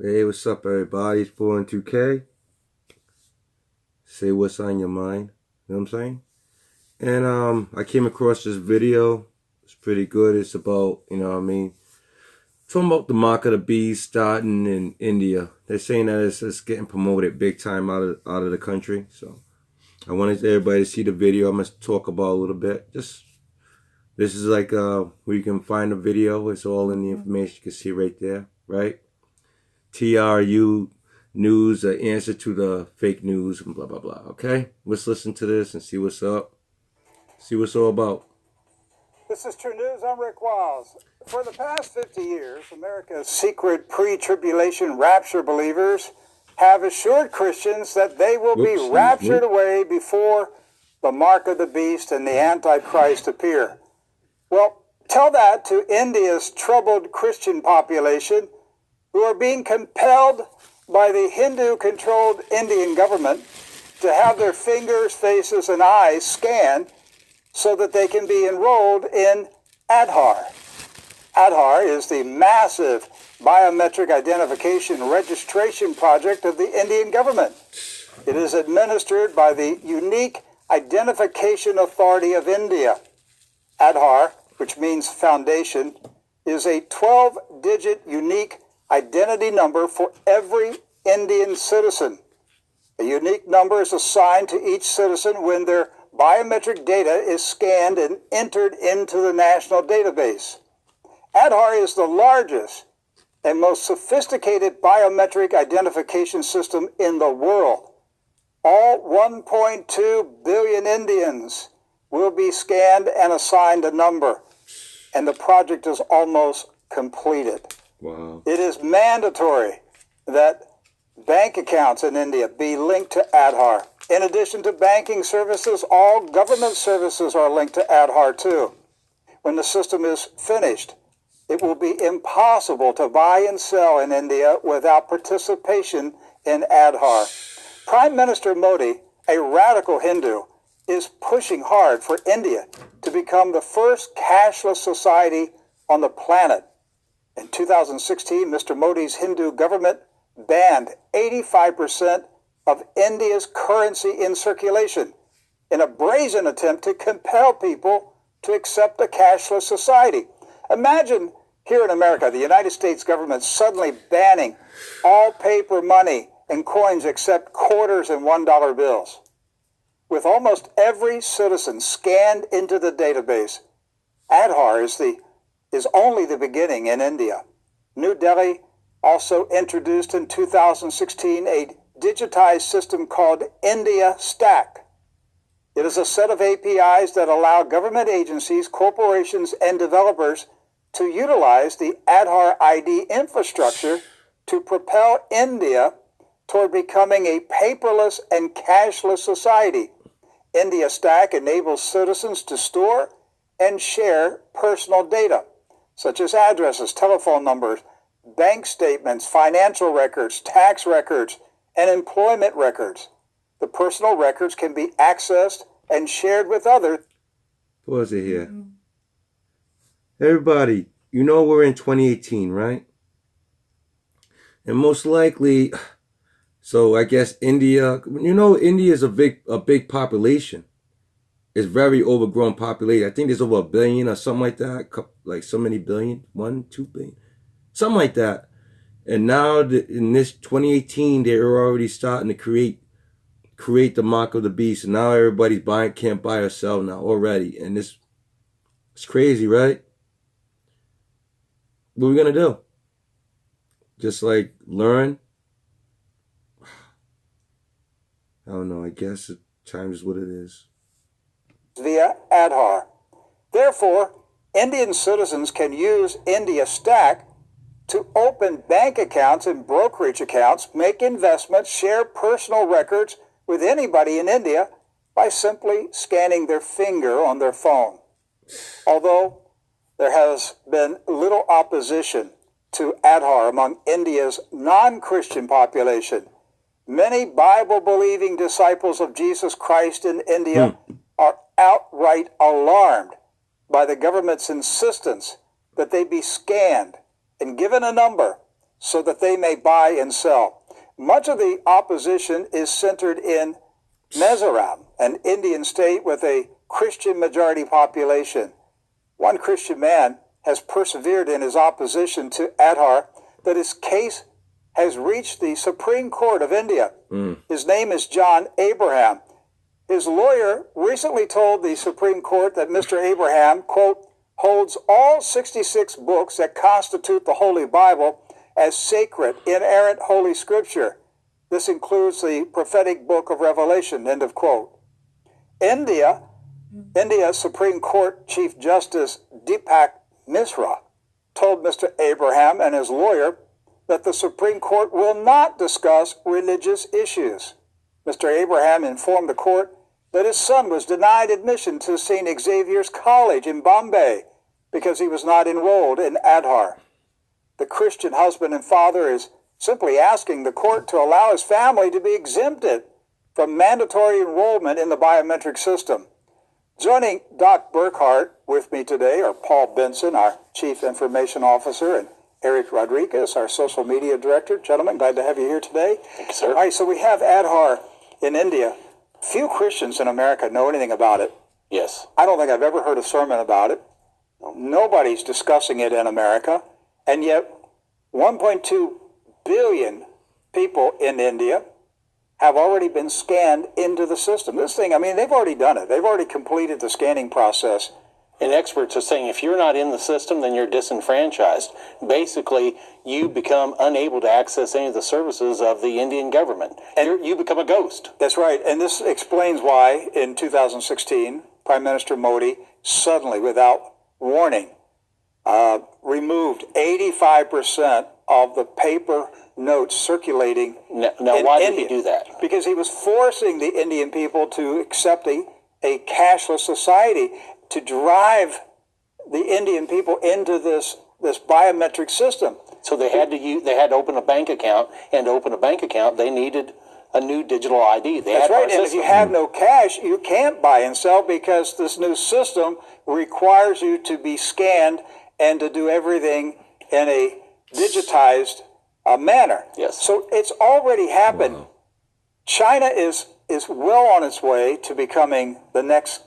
Hey, what's up, everybody? It's 4 and 2K. Say what's on your mind. You know what I'm saying? And I came across this video. It's pretty good. It's about, talking about the mark of the beast starting in India. They're saying that it's getting promoted big time out of the country. So I wanted everybody to see the video. I'm gonna talk about a little bit. This is like where you can find the video. It's all in the information you can see right there, right? TRU News, the answer to the fake news, and blah, blah, blah. Okay? Let's listen to this and see what's up. See what's all about. This is True News. I'm Rick Wiles. For the past 50 years, America's secret pre-tribulation rapture believers have assured Christians that they will be raptured away before the mark of the beast and the Antichrist appear. Well, tell that to India's troubled Christian population who are being compelled by the Hindu-controlled Indian government to have their fingers, faces, and eyes scanned so that they can be enrolled in Aadhaar. Aadhaar is the massive biometric identification registration project of the Indian government. It is administered by the Unique Identification Authority of India. Aadhaar, which means foundation, is a 12-digit unique identity number for every Indian citizen. A unique number is assigned to each citizen when their biometric data is scanned and entered into the national database. Aadhaar is the largest and most sophisticated biometric identification system in the world. All 1.2 billion Indians will be scanned and assigned a number, and the project is almost completed. Wow. It is mandatory that bank accounts in India be linked to Aadhaar. In addition to banking services, all government services are linked to Aadhaar too. When the system is finished, it will be impossible to buy and sell in India without participation in Aadhaar. Prime Minister Modi, a radical Hindu, is pushing hard for India to become the first cashless society on the planet. In 2016, Mr. Modi's Hindu government banned 85% of India's currency in circulation in a brazen attempt to compel people to accept a cashless society. Imagine here in America, the United States government suddenly banning all paper money and coins except quarters and $1 bills. With almost every citizen scanned into the database, Aadhaar is only the beginning in India. New Delhi also introduced in 2016 a digitized system called India Stack. It is a set of APIs that allow government agencies, corporations, and developers to utilize the Aadhaar ID infrastructure to propel India toward becoming a paperless and cashless society. India Stack enables citizens to store and share personal data, such as addresses, telephone numbers, bank statements, financial records, tax records, and employment records. The personal records can be accessed and shared with others. Pause it here. Everybody, you know we're in 2018, right? And most likely, so I guess India, India is a big population. It's very overgrown population. I think there's over 1 billion or something like that. Like so many billion, 1, 2 billion, something like that. And now in this 2018, they're already starting to create the mark of the beast. And now everybody's can't buy or sell now already. And it's crazy, right? What are we gonna do? Just like learn? I don't know. I guess time is what it is. Via Aadhaar. Therefore, Indian citizens can use India Stack to open bank accounts and brokerage accounts, make investments, share personal records with anybody in India by simply scanning their finger on their phone. Although there has been little opposition to Aadhaar among India's non-Christian population, many Bible-believing disciples of Jesus Christ in India are outright alarmed by the government's insistence that they be scanned and given a number so that they may buy and sell. Much of the opposition is centered in Mizoram, an Indian state with a Christian majority population. One Christian man has persevered in his opposition to Aadhaar that his case has reached the Supreme Court of India. His name is John Abraham. His lawyer recently told the Supreme Court that Mr. Abraham, quote, holds all 66 books that constitute the Holy Bible as sacred, inerrant Holy Scripture. This includes the prophetic book of Revelation, end of quote. India Supreme Court Chief Justice Deepak Misra told Mr. Abraham and his lawyer that the Supreme Court will not discuss religious issues. Mr. Abraham informed the court that his son was denied admission to St. Xavier's College in Bombay because he was not enrolled in Aadhaar. The Christian husband and father is simply asking the court to allow his family to be exempted from mandatory enrollment in the biometric system. Joining Doc Burkhart with me today are Paul Benson, our Chief Information Officer, and Eric Rodriguez, our Social Media Director. Gentlemen, glad to have you here today. Thank you, sir. All right, so we have Aadhaar in India. Few Christians in America know anything about it. Yes. I don't think I've ever heard a sermon about it. Nobody's discussing it in America, and yet 1.2 billion people in India have already been scanned into the system. This thing, I mean, they've already done it. They've already completed the scanning process. And experts are saying if you're not in the system, then you're disenfranchised. Basically, you become unable to access any of the services of the Indian government. And you become a ghost. That's right. And this explains why in 2016, Prime Minister Modi suddenly, without warning, removed 85% of the paper notes circulating Now in why did India. he do that? Because he was forcing the Indian people to accept a cashless society, to drive the Indian people into this biometric system. So they had to open a bank account, and to open a bank account, they needed a new digital ID. That's right, and if you have no cash, you can't buy and sell because this new system requires you to be scanned and to do everything in a digitized manner. Yes. So it's already happened. Wow. China is well on its way to becoming the next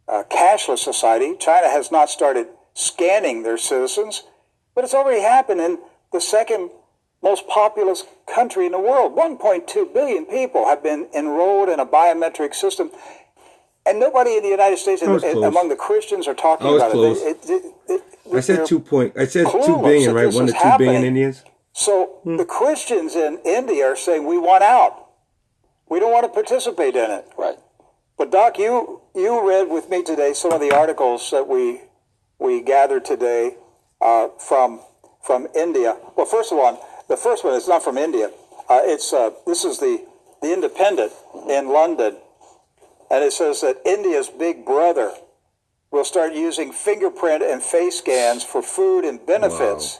cashless society. China has not started scanning their citizens, but it's already happened in the second most populous country in the world. 1.2 billion people have been enrolled in a biometric system, and nobody in the United States among the Christians are talking about it. I said 2 billion, right? 1 to 2 billion Indians. So the Christians in India are saying, we want out. We don't want to participate in it. Right. But Doc, you read with me today some of the articles that we gathered today from India. Well, first of all, the first one is not from India. This is the Independent in London, and it says that India's big brother will start using fingerprint and face scans for food and benefits. Wow.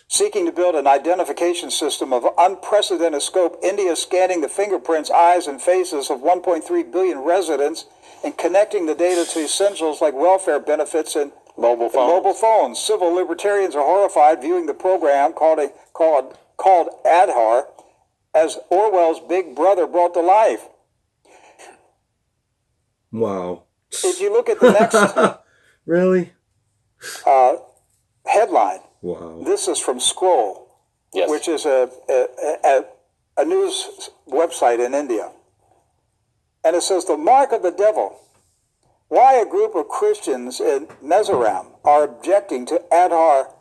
Seeking to build an identification system of unprecedented scope, India is scanning the fingerprints, eyes, and faces of 1.3 billion residents and connecting the data to essentials like welfare benefits and mobile phones. Civil libertarians are horrified viewing the program called Aadhaar as Orwell's Big Brother brought to life. Wow. If you look at the next really headline, wow. This is from Scroll, yes, which is a news website in India. And it says, the mark of the devil. Why a group of Christians in Mizoram are objecting to Aadhaar.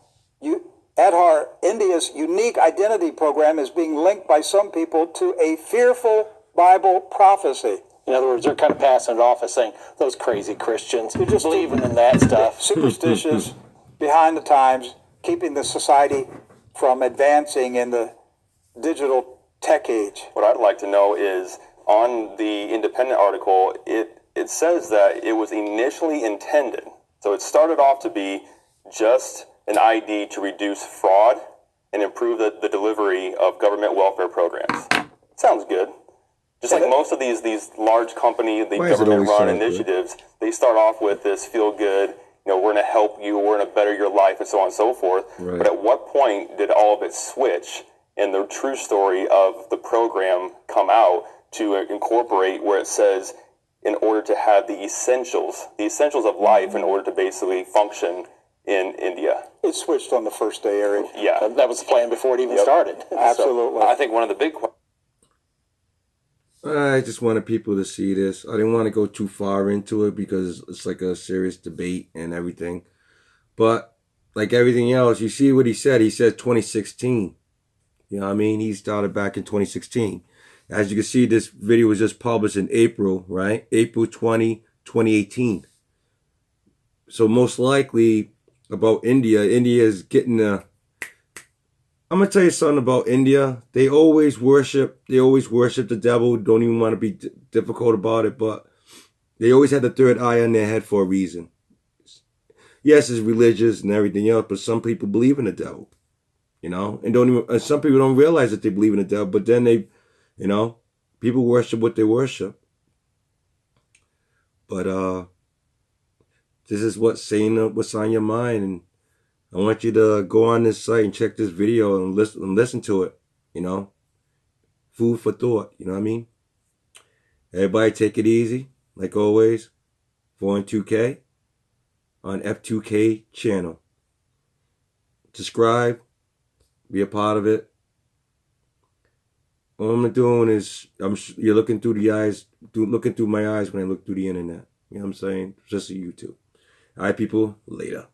Aadhaar, India's unique identity program, is being linked by some people to a fearful Bible prophecy. In other words, they're kind of passing it off as saying, those crazy Christians, they're just believing in that stuff. Superstitious, behind the times, keeping the society from advancing in the digital tech age. What I'd like to know is, on the Independent article, it says that it was initially intended, so it started off to be just an ID to reduce fraud and improve the delivery of government welfare programs. Sounds good. Just like most of these large company, the government-run initiatives, they start off with this feel-good, we're going to help you, we're going to better your life, and so on and so forth. Right. But at what point did all of it switch and the true story of the program come out to incorporate where it says, in order to have the essentials of life in order to basically function in India? It switched on the first day, Eric. Yeah. That was the plan before it even started. Absolutely. So I think one of the big I just wanted people to see this. I didn't want to go too far into it because it's like a serious debate and everything. But like everything else, you see what he said. He said 2016. You know what I mean? He started back in 2016. As you can see, this video was just published in April, right? April 20, 2018. So most likely about India is getting a... I'm going to tell you something about India. They always worship the devil. Don't even want to be difficult about it, but they always had the third eye on their head for a reason. Yes, it's religious and everything else, but some people believe in the devil, and some people don't realize that they believe in the devil, but then they, people worship what they worship. But this is what's on your mind, and I want you to go on this site and check this video and listen to it, Food for thought, you know what I mean? Everybody take it easy, like always. 412K on F2K channel. Subscribe, be a part of it. All I'm doing is, you're looking through my eyes when I look through the internet. You know what I'm saying? Just a YouTube. All right, people, later.